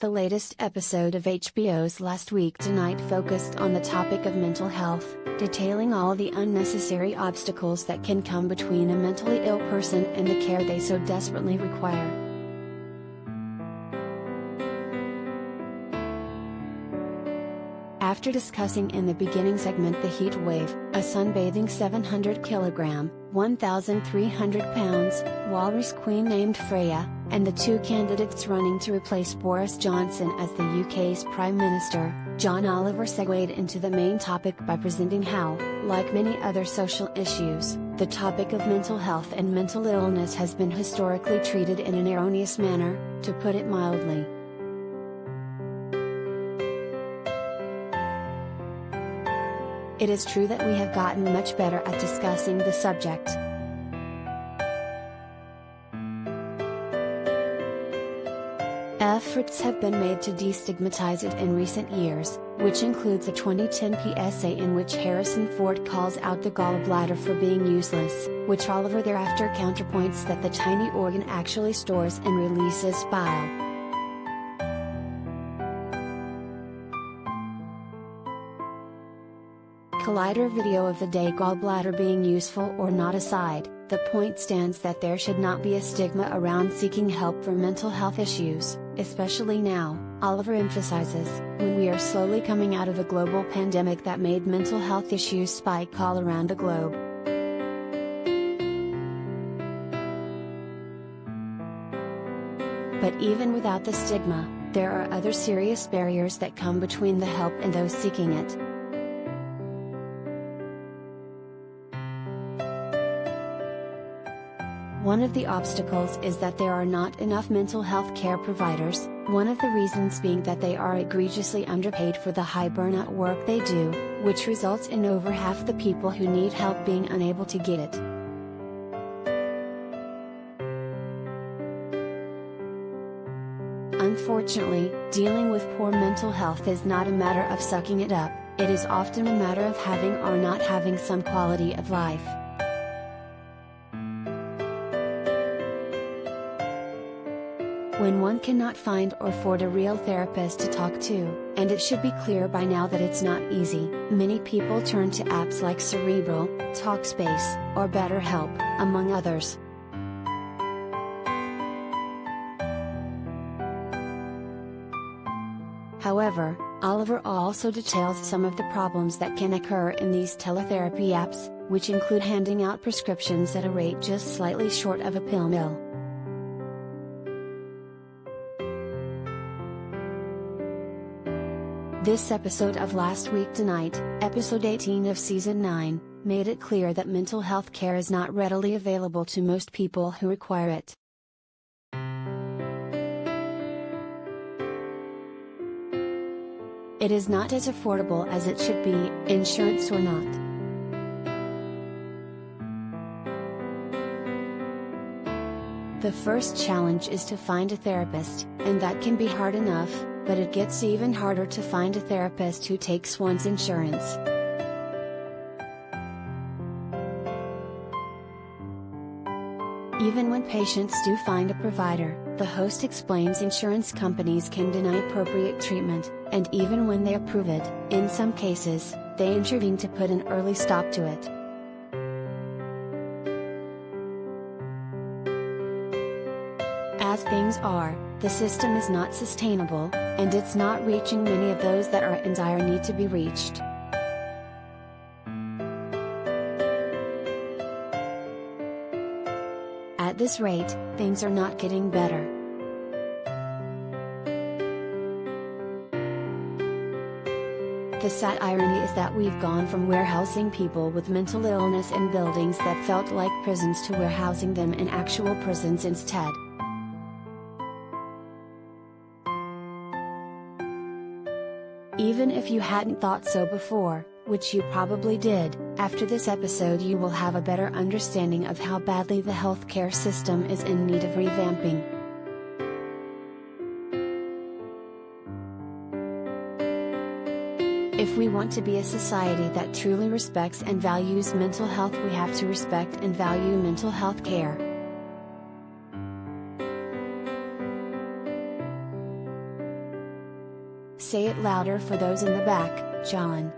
The latest episode of HBO's Last Week Tonight focused on the topic of mental health, detailing all the unnecessary obstacles that can come between a mentally ill person and the care they so desperately require. After discussing in the beginning segment the heat wave, a sunbathing 700-kilogram, 1,300 pounds, Walrus queen named Freya, and the two candidates running to replace Boris Johnson as the UK's Prime Minister, John Oliver segued into the main topic by presenting how, like many other social issues, the topic of mental health and mental illness has been historically treated in an erroneous manner, to put it mildly. It is true that we have gotten much better at discussing the subject. Efforts have been made to destigmatize it in recent years, which includes a 2010 PSA in which Harrison Ford calls out the gallbladder for being useless, which Oliver thereafter counterpoints that the tiny organ actually stores and releases bile. Collider video of the day gallbladder being useful or not aside, the point stands that there should not be a stigma around seeking help for mental health issues, especially now, Oliver emphasizes, when we are slowly coming out of a global pandemic that made mental health issues spike all around the globe. But even without the stigma, there are other serious barriers that come between the help and those seeking it. One of the obstacles is that there are not enough mental health care providers, one of the reasons being that they are egregiously underpaid for the high burnout work they do, which results in over half the people who need help being unable to get it. Unfortunately, dealing with poor mental health is not a matter of sucking it up, it is often a matter of having or not having some quality of life. When one cannot find or afford a real therapist to talk to, and it should be clear by now that it's not easy, many people turn to apps like Cerebral, Talkspace, or BetterHelp, among others. However, Oliver also details some of the problems that can occur in these teletherapy apps, which include handing out prescriptions at a rate just slightly short of a pill mill. This episode of Last Week Tonight, episode 18 of season 9, made it clear that mental health care is not readily available to most people who require it. It is not as affordable as it should be, insurance or not. The first challenge is to find a therapist, and that can be hard enough, but it gets even harder to find a therapist who takes one's insurance. Even when patients do find a provider, the host explains insurance companies can deny appropriate treatment, and even when they approve it, in some cases, they intervene to put an early stop to it. As things are, the system is not sustainable, and it's not reaching many of those that are in dire need to be reached. At this rate, things are not getting better. The sad irony is that we've gone from warehousing people with mental illness in buildings that felt like prisons to warehousing them in actual prisons instead. Even if you hadn't thought so before, which you probably did, after this episode you will have a better understanding of how badly the healthcare system is in need of revamping. If we want to be a society that truly respects and values mental health, we have to respect and value mental health care. Say it louder for those in the back, John.